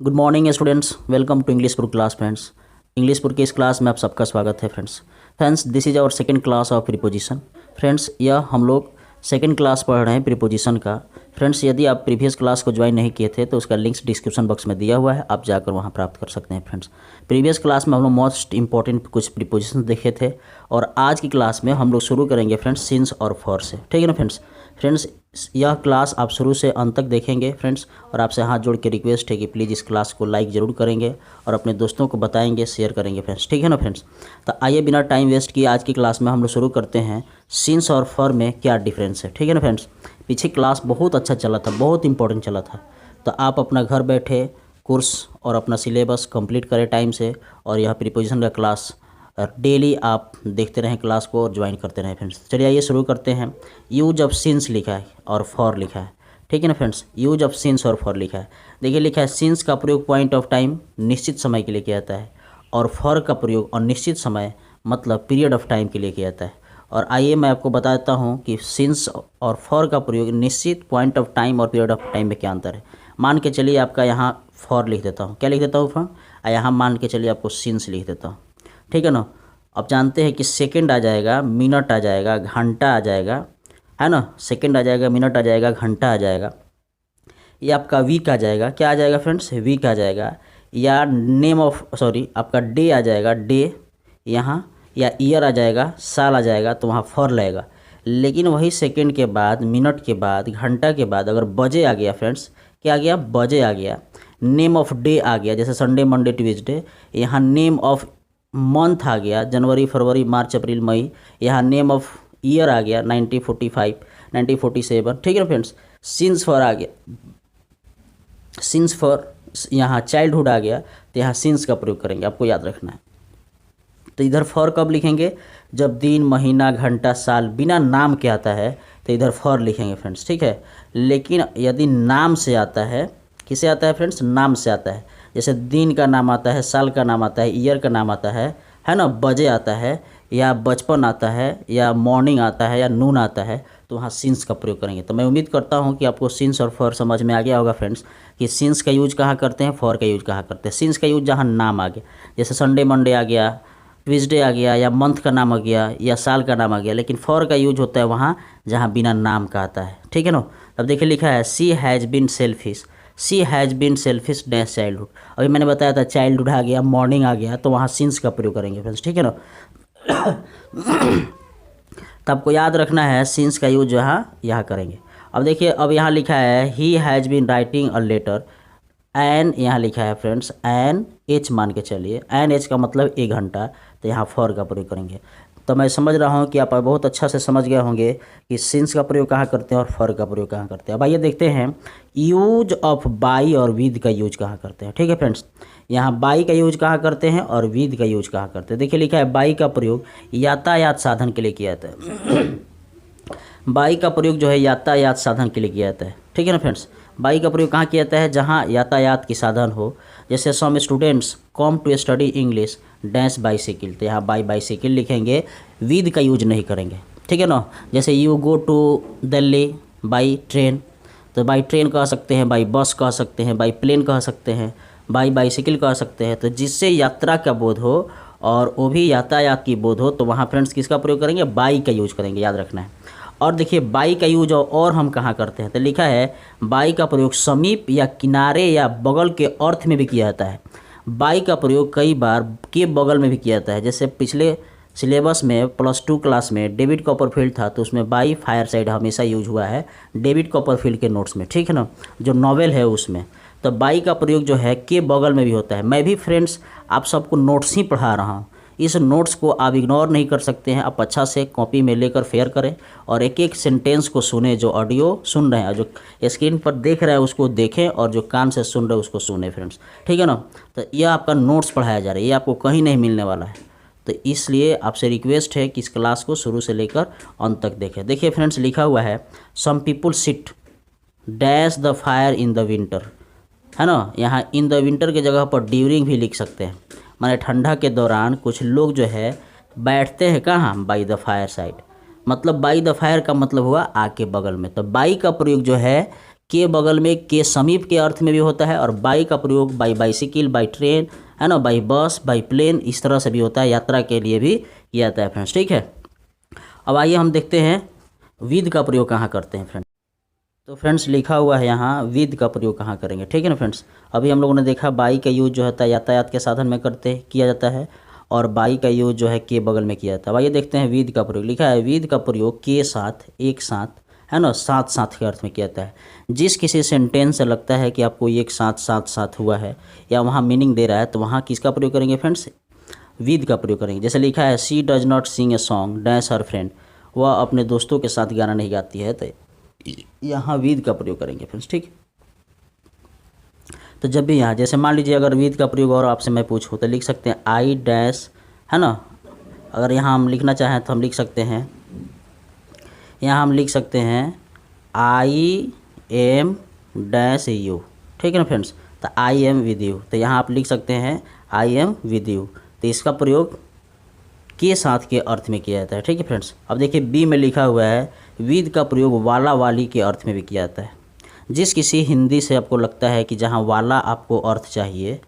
Good morning students, welcome to English book class friends. English book की इस class में आप सबका स्वागत है friends this is our second class of preposition. Friends यह हम लोग सेकंड क्लास पढ़ रहे हैं प्रीपोजिशन का। फ्रेंड्स यदि आप प्रीवियस क्लास को ज्वाइन नहीं किए थे तो उसका लिंक्स डिस्क्रिप्शन बॉक्स में दिया हुआ है, आप जाकर वहां प्राप्त कर सकते हैं। फ्रेंड्स प्रीवियस क्लास में हम लोग मोस्ट इंपॉर्टेंट कुछ प्रीपोजिशन देखे थे और आज की क्लास में हम लोग शुरू करेंगे फ्रेंड्स सिंस और फॉर से। ठीक है ना फ्रेंड्स यह क्लास आप शुरू से अंत तक देखेंगे फ्रेंड्स, और आपसे हाथ जोड़ के रिक्वेस्ट है कि प्लीज़ इस क्लास को लाइक ज़रूर करेंगे और अपने दोस्तों को बताएंगे, शेयर करेंगे फ्रेंड्स। ठीक है ना फ्रेंड्स, तो आइए बिना टाइम वेस्ट किए आज की क्लास में हम लोग शुरू करते हैं सिंस और फॉर में क्या डिफरेंस है। ठीक है ना फ्रेंड्स, पीछे क्लास बहुत अच्छा चला था, बहुत इंपॉर्टेंट चला था, तो आप अपना घर बैठे कोर्स और अपना सिलेबस कंप्लीट करें टाइम से, और यह प्रीपोजिशन का क्लास डेली आप देखते रहें क्लास को और ज्वाइन करते रहें फ्रेंड्स। चलिए आइए शुरू करते हैं। यूज ऑफ सिंस लिखा है और फॉर लिखा है। ठीक है ना फ्रेंड्स, यूज ऑफ सिंस और फॉर लिखा है। देखिए लिखा है सिंस का प्रयोग पॉइंट ऑफ टाइम निश्चित समय के लिए किया जाता है, और फॉर का प्रयोग अनिश्चित समय मतलब पीरियड ऑफ टाइम के लिए किया जाता है। और आइए मैं आपको बता देता हूँ कि सिंस और फॉर का प्रयोग निश्चित पॉइंट ऑफ टाइम और पीरियड ऑफ टाइम में क्या अंतर है। मान के चलिए आपका यहाँ फॉर लिख देता हूँ, क्या लिख देता हूँ फॉर, यहाँ मान के चलिए आपको सिंस लिख देता हूँ। ठीक है ना, अब जानते हैं कि सेकंड आ जाएगा, मिनट आ जाएगा, घंटा आ जाएगा, है ना, सेकंड आ जाएगा, मिनट आ जाएगा, घंटा आ जाएगा, ये आपका वीक आ जाएगा। क्या आ जाएगा फ्रेंड्स, वीक आ जाएगा, या नेम ऑफ आपका डे आ जाएगा, डे यहाँ, या ईयर आ जाएगा, साल आ जाएगा, तो वहाँ फॉर लगेगा। लेकिन वही सेकंड के बाद, मिनट के बाद, घंटा के बाद अगर बजे आ गया फ्रेंड्स, क्या आ गया, बजे आ गया, नेम ऑफ डे आ गया, जैसे संडे मंडे ट्यूसडे, यहाँ नेम ऑफ मंथ आ गया, जनवरी फरवरी मार्च अप्रैल मई, यहाँ नेम ऑफ ईयर आ गया 1945 1947। ठीक है ना फ्रेंड्स, सिंस फॉर आ गया, सिंस फॉर यहाँ चाइल्डहुड आ गया, तो यहाँ सिंस का प्रयोग करेंगे, आपको याद रखना है। तो इधर फॉर कब लिखेंगे, जब दिन महीना घंटा साल बिना नाम के आता है तो इधर फॉर लिखेंगे फ्रेंड्स। ठीक है, लेकिन यदि नाम से आता है, किसे आता है फ्रेंड्स, नाम से आता है, जैसे दिन का नाम आता है, साल का नाम आता है, ईयर का नाम आता है ना, बजे आता है, या बचपन आता है, या मॉर्निंग आता है, या नून आता है, तो वहाँ सिंस का प्रयोग करेंगे। तो मैं उम्मीद करता हूँ कि आपको सिंस और फॉर समझ में आ गया होगा फ्रेंड्स, कि सिंस का यूज कहाँ करते हैं, फॉर का यूज कहाँ करते हैं। सिंस का यूज जहाँ नाम आ गया, जैसे संडे मंडे आ गया, ट्यूसडे आ गया, या मंथ का नाम आ गया, या साल का नाम आ गया। लेकिन फॉर का यूज होता है वहाँ जहाँ बिना नाम का आता है। ठीक है ना, अब देखिए लिखा है she has been selfish, she has been selfish dash childhood. अभी मैंने बताया था चाइल्डहुड आ गया, मॉर्निंग आ गया, तो वहाँ सिंस का प्रयोग करेंगे फ्रेंड्स। ठीक है ना, तो आपको याद रखना है सिंस का यूज यहाँ करेंगे। अब देखिए, अब यहाँ लिखा है he has been writing a letter, an यहाँ लिखा है फ्रेंड्स, एन एच मान के चलिए, एन एच का मतलब 1 घंटा, तो यहाँ फॉर का प्रयोग करेंगे। तो मैं समझ रहा हूँ कि आप बहुत अच्छा से समझ गए होंगे कि सिंस का प्रयोग कहाँ करते हैं और फॉर का प्रयोग कहाँ करते हैं। अब आइए देखते हैं यूज ऑफ बाई और विद का यूज कहाँ करते हैं। ठीक है फ्रेंड्स, यहाँ बाई का यूज कहाँ करते हैं और विद का यूज कहाँ करते हैं। देखिए लिखा है बाई का प्रयोग यातायात साधन के लिए किया जाता है। बाई का प्रयोग जो है यातायात साधन के लिए किया जाता है। ठीक है ना फ्रेंड्स, बाई का प्रयोग कहाँ किया जाता है, जहाँ यातायात की साधन हो, जैसे some students come to study English dash bicycle, तो यहाँ बाईसाइकिल लिखेंगे, विद का यूज नहीं करेंगे। ठीक है ना, जैसे you go to Delhi by train, तो बाई ट्रेन कह सकते हैं, बाई बस कह सकते हैं, बाई प्लेन कह सकते हैं, बाईसाइकिल कह सकते हैं। तो जिससे यात्रा का बोध हो और वो भी यातायात की बोध हो, तो वहाँ फ्रेंड्स किसका प्रयोग करेंगे, बाई का यूज करेंगे, याद रखना है। और देखिए बाई का यूज और हम कहाँ करते हैं, तो लिखा है बाई का प्रयोग समीप या किनारे या बगल के अर्थ में भी किया जाता है। बाई का प्रयोग कई बार के बगल में भी किया जाता है, जैसे पिछले सिलेबस में +2 क्लास में डेविड कॉपरफील्ड था, तो उसमें बाई फायर साइड हमेशा यूज हुआ है डेविड कॉपरफील्ड के नोट्स में। ठीक है ना, जो नॉवेल है उसमें, तो बाई का प्रयोग जो है के बगल में भी होता है। मैं भी फ्रेंड्स आप सबको नोट्स ही पढ़ा रहा हूँ, इस नोट्स को आप इग्नोर नहीं कर सकते हैं, आप अच्छा से कॉपी में लेकर फेयर करें और एक एक सेंटेंस को सुने, जो ऑडियो सुन रहे हैं, जो स्क्रीन पर देख रहे हैं उसको देखें, और जो कान से सुन रहे हैं उसको सुने फ्रेंड्स। ठीक है ना, तो यह आपका नोट्स पढ़ाया जा रहा है, ये आपको कहीं नहीं मिलने वाला है, तो इसलिए आपसे रिक्वेस्ट है कि इस क्लास को शुरू से लेकर अंत तक देखें। देखिए फ्रेंड्स लिखा हुआ है some people sit dash the fire in the winter, है ना, यहाँ इन द विंटर की जगह पर ड्यूरिंग भी लिख सकते हैं, माने ठंडा के दौरान कुछ लोग जो है बैठते हैं कहाँ, बाई द फायर साइड, मतलब बाई द फायर का मतलब हुआ आग के बगल में। तो बाई का प्रयोग जो है के बगल में, के समीप के अर्थ में भी होता है, और बाई का प्रयोग बाई बाइसिकल, बाई ट्रेन, है ना, बाई बस, बाई प्लेन, इस तरह से भी होता है, यात्रा के लिए भी किया जाता है फ्रेंड्स। ठीक है, अब आइए हम देखते हैं विद का प्रयोग कहाँ करते हैं फ्रेंड्स। तो फ्रेंड्स लिखा हुआ है यहाँ विद का प्रयोग कहाँ करेंगे। ठीक है ना फ्रेंड्स, अभी हम लोगों ने देखा बाई का यूज जो होता है यातायात के साधन में किया जाता है, और बाई का यूज जो है के बगल में किया जाता है। अब आइए देखते हैं विद का प्रयोग। लिखा है विद का प्रयोग के साथ, एक साथ, है ना, साथ साथ के अर्थ में किया जाता है। जिस किसी सेंटेंस से लगता है कि आपको एक साथ साथ साथ हुआ है या वहाँ मीनिंग दे रहा है, तो वहाँ किसका प्रयोग करेंगे फ्रेंड्स, विद का प्रयोग करेंगे। जैसे लिखा है she does not sing a song dash her friend, वह अपने दोस्तों के साथ गाना नहीं गाती है, तो यहाँ विद का प्रयोग करेंगे फ्रेंड्स। ठीक, तो जब भी यहाँ जैसे मान लीजिए अगर विद का प्रयोग और आपसे मैं पूछूँ तो लिख सकते हैं आई डैश, है ना, अगर यहाँ हम लिखना चाहें तो हम लिख सकते हैं, यहाँ हम लिख सकते हैं आई एम डैश यू। ठीक है ना फ्रेंड्स, तो आई एम विद यू, तो यहाँ आप लिख सकते हैं आई एम विद यू, तो इसका प्रयोग के साथ के अर्थ में किया जाता है। ठीक है फ्रेंड्स, अब देखिए बी में लिखा हुआ है विद का प्रयोग वाला वाली के अर्थ में भी किया जाता है। जिस किसी हिंदी से आपको लगता है कि जहाँ वाला आपको अर्थ चाहिए,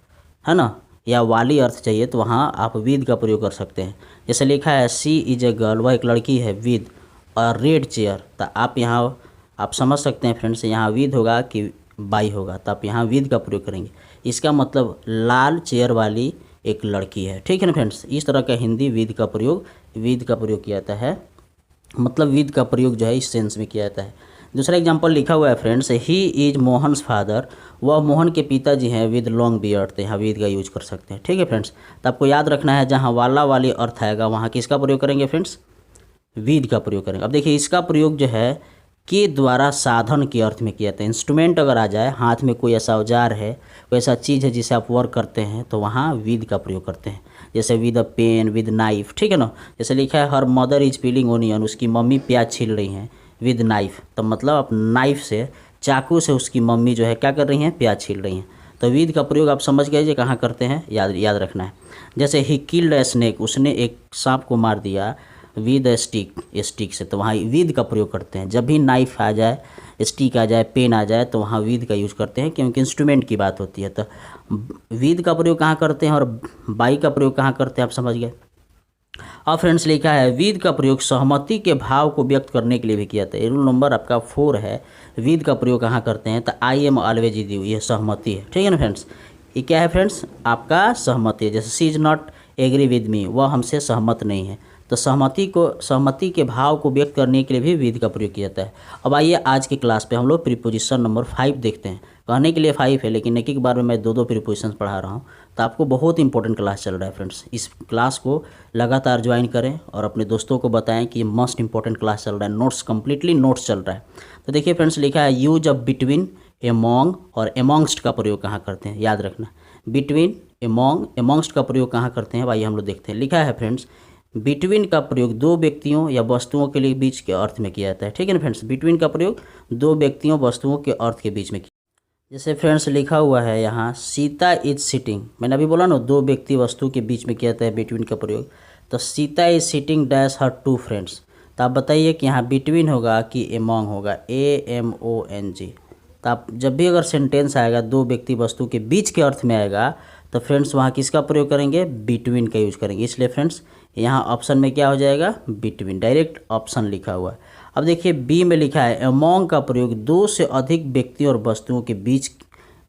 है ना, या वाली अर्थ चाहिए, तो वहाँ आप विद का प्रयोग कर सकते हैं। जैसे लिखा है सी इज ए गर्ल, वह एक लड़की है, विद अ रेड चेयर, तो आप यहाँ आप समझ सकते हैं फ्रेंड्स, यहाँ विद होगा कि बाई होगा, तो आप यहाँ विद का प्रयोग करेंगे। इसका मतलब लाल चेयर वाली एक लड़की है। ठीक है ना फ्रेंड्स, इस तरह का हिंदी विद का प्रयोग किया जाता है, मतलब विद का प्रयोग जो है इस सेंस में किया जाता है। दूसरा एग्जांपल लिखा हुआ है friends, he is Mohan's father, वह मोहन के पिताजी हैं, विद लॉन्ग बियर्ड, तो यहाँ विद का यूज कर सकते हैं। ठीक है फ्रेंड्स, तो आपको याद रखना है जहाँ वाला वाली अर्थ आएगा वहाँ किसका प्रयोग करेंगे फ्रेंड्स, विद का प्रयोग करेंगे। अब देखिए इसका प्रयोग जो है के द्वारा साधन के अर्थ में किया जाता है। इंस्ट्रूमेंट अगर आ जाए, हाथ में कोई ऐसा औजार है, कोई ऐसा चीज़ है जिसे आप वर्क करते हैं, तो वहाँ विद का प्रयोग करते हैं। जैसे with a pen, with knife, ठीक है ना। जैसे लिखा है her mother is peeling onion, उसकी मम्मी प्याज छील रही हैं, विद नाइफ, तो मतलब आप नाइफ से, चाकू से उसकी मम्मी जो है क्या कर रही हैं, प्याज छील रही हैं। तो विद का प्रयोग आप समझ गए कहाँ करते हैं, याद रखना है। जैसे ही किल्ड ए स्नेक, उसने एक सांप को मार दिया, विद स्टिक से, तो वहाँ विद का प्रयोग करते हैं। जब भी नाइफ आ जाए, स्टिक आ जाए, पेन आ जाए, तो वहाँ विद का यूज करते हैं, क्योंकि इंस्ट्रूमेंट की बात होती है। तो विद का प्रयोग कहाँ करते हैं और बाई का प्रयोग कहाँ करते हैं, आप समझ गए। अब फ्रेंड्स लिखा है विद का प्रयोग सहमति के भाव को व्यक्त करने के लिए भी किया जाता है। रूल नंबर आपका 4 है, विद का प्रयोग कहाँ करते हैं, तो I am always with you, ये सहमति है। ठीक है ना फ्रेंड्स, ये क्या है फ्रेंड्स, आपका सहमति है। जैसे she is not agree with me, वह हमसे सहमत नहीं है, तो सहमति के भाव को व्यक्त करने के लिए भी विद का प्रयोग किया जाता है। अब आइए आज की क्लास पे हम लोग प्रीपोजिशन नंबर 5 देखते हैं। कहने के लिए 5 है, लेकिन एक एक बार में मैं 2 प्रीपोजिशन पढ़ा रहा हूँ, तो आपको बहुत इंपॉर्टेंट क्लास चल रहा है फ्रेंड्स। इस क्लास को लगातार ज्वाइन करें और अपने दोस्तों को बताएं कि ये मोस्ट इंपॉर्टेंट क्लास चल रहा है, कंप्लीटली नोट्स चल रहा है। तो देखिए फ्रेंड्स लिखा है यूज ऑफ बिटवीन, एमोंग और एमोंगस्ट का प्रयोग कहाँ करते हैं, याद रखना। बिटवीन, एमोंग, एमोंगस्ट का प्रयोग कहाँ करते हैं, भाई हम लोग देखते हैं। लिखा है फ्रेंड्स बिटवीन का प्रयोग 2 व्यक्तियों या वस्तुओं के लिए बीच के अर्थ में किया जाता है। ठीक है ना फ्रेंड्स, बिटवीन का प्रयोग 2 व्यक्तियों वस्तुओं के अर्थ के बीच में किया। जैसे फ्रेंड्स लिखा हुआ है यहाँ सीता इज सिटिंग, मैंने अभी बोला ना 2 व्यक्ति वस्तु के बीच में किया जाता है बिटवीन का प्रयोग। तो Sita is sitting dash her 2 friends, तो आप बताइए कि यहाँ बिटवीन होगा कि एमोंग होगा, AMONG। तो आप जब भी अगर सेंटेंस आएगा 2 व्यक्ति वस्तु के बीच के अर्थ में आएगा, तो फ्रेंड्स वहाँ किसका प्रयोग करेंगे, बिटवीन का यूज करेंगे। इसलिए फ्रेंड्स यहाँ ऑप्शन में क्या हो जाएगा, बिटवीन, डायरेक्ट ऑप्शन लिखा हुआ है। अब देखिए बी में लिखा है अमोंग का प्रयोग 2 से अधिक व्यक्तियों और वस्तुओं के बीच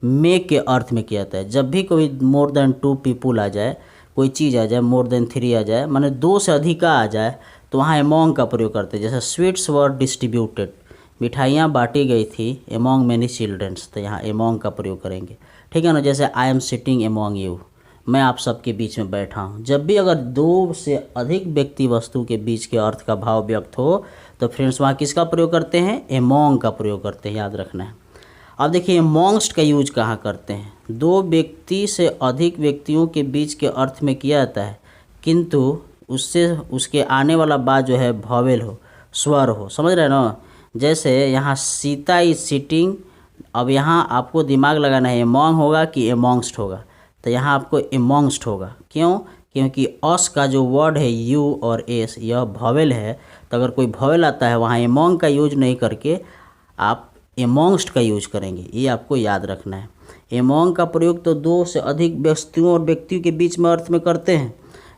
में के अर्थ में किया जाता है। जब भी कोई मोर देन 2 पीपुल आ जाए, कोई चीज़ आ जाए, मोर देन 3 आ जाए, माने 2 से अधिक आ जाए, तो वहाँ अमोंग का प्रयोग करते हैं। जैसे स्वीट्स वर डिस्ट्रीब्यूटेड, मिठाइयाँ बांटी गई थी, अमोंग मैनी चिल्ड्रंस, तो यहाँ अमोंग का प्रयोग करेंगे। ठीक है ना। जैसे I am sitting among you, मैं आप सबके बीच में बैठा हूँ। जब भी अगर 2 से अधिक व्यक्ति वस्तु के बीच के अर्थ का भाव व्यक्त हो, तो फ्रेंड्स वहाँ किसका प्रयोग करते हैं, अमोंग का प्रयोग करते हैं, याद रखना है। अब देखिए अमोंगस्ट का यूज कहाँ करते हैं, 2 व्यक्ति से अधिक व्यक्तियों के बीच के अर्थ में किया जाता है, किंतु उसके आने वाला बात जो है वॉवेल हो, स्वर हो, समझ रहे हैं ना। जैसे यहाँ सीता इज सिटिंग, अब यहाँ आपको दिमाग लगाना है अमोंग होगा कि अमोंगस्ट होगा, तो यहाँ आपको अमोंगस्ट होगा। क्यों, क्योंकि अस का जो वर्ड है यू और एस, यह वॉवेल है, तो अगर कोई वॉवेल आता है वहाँ अमोंग का यूज नहीं करके आप एमोंगस्ट का यूज करेंगे, ये आपको याद रखना है। एमोंग का प्रयोग तो दो से अधिक व्यक्तियों और व्यक्तियों के बीच में अर्थ में करते हैं,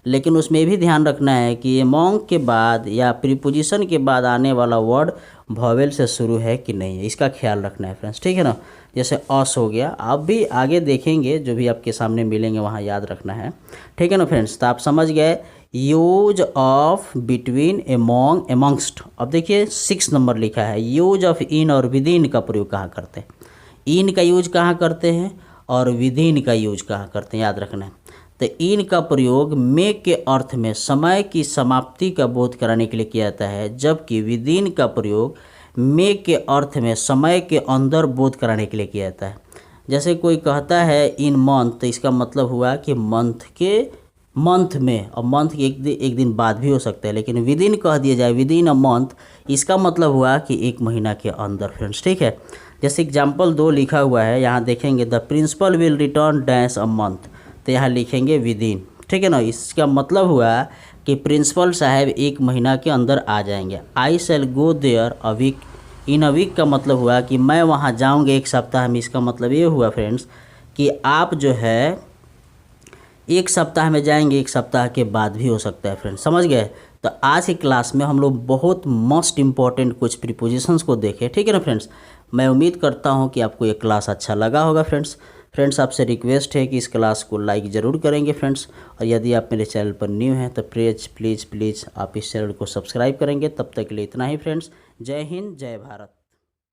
लेकिन उसमें भी ध्यान रखना है कि एमोंग के बाद या प्रीपोजिशन के बाद आने वाला वर्ड वॉवेल से शुरू है कि नहीं है, इसका ख्याल रखना है फ्रेंड्स, ठीक है ना। जैसे अस हो गया, आप भी आगे देखेंगे जो भी आपके सामने मिलेंगे वहाँ याद रखना है, ठीक है ना फ्रेंड्स। तो आप समझ गए यूज ऑफ बिटवीन, एमोंग, एमोंगस्ट। अब देखिए 6 नंबर लिखा है, यूज ऑफ इन और विद इन का प्रयोग कहाँ करते हैं। इन का यूज कहाँ करते हैं और विद इन का यूज कहाँ करते हैं, याद रखना है। तो इन का प्रयोग में के अर्थ में समय की समाप्ति का बोध कराने के लिए किया जाता है, जबकि विद इन का प्रयोग में के अर्थ में समय के अंदर बोध कराने के लिए किया जाता है। जैसे कोई कहता है इन मंथ, तो इसका मतलब हुआ कि मंथ में, और मंथ के एक दिन बाद भी हो सकता है, लेकिन विद इन कह दिया जाए, विद इन अ मंथ, इसका मतलब हुआ कि एक महीना के अंदर फ्रेंड्स, ठीक है। जैसे एग्जाम्पल 2 लिखा हुआ है, यहाँ देखेंगे the principal will return dash a month, तो यहाँ लिखेंगे विद इन, ठीक है ना। इसका मतलब हुआ कि प्रिंसिपल साहब एक महीना के अंदर आ जाएंगे। I shall go there a week, in a week का मतलब हुआ कि मैं वहाँ जाऊँगे एक सप्ताह में। इसका मतलब ये हुआ फ्रेंड्स कि आप जो है एक सप्ताह में जाएंगे, एक सप्ताह के बाद भी हो सकता है फ्रेंड्स, समझ गए। तो आज की क्लास में हम लोग बहुत मोस्ट इम्पॉर्टेंट कुछ प्रीपोजिशंस को देखें, ठीक है ना फ्रेंड्स। मैं उम्मीद करता हूँ कि आपको ये क्लास अच्छा लगा होगा फ्रेंड्स आपसे रिक्वेस्ट है कि इस क्लास को लाइक ज़रूर करेंगे फ्रेंड्स, और यदि आप मेरे चैनल पर न्यू हैं तो प्लीज़ आप इस चैनल को सब्सक्राइब करेंगे। तब तक के लिए इतना ही फ्रेंड्स, जय हिंद, जय भारत।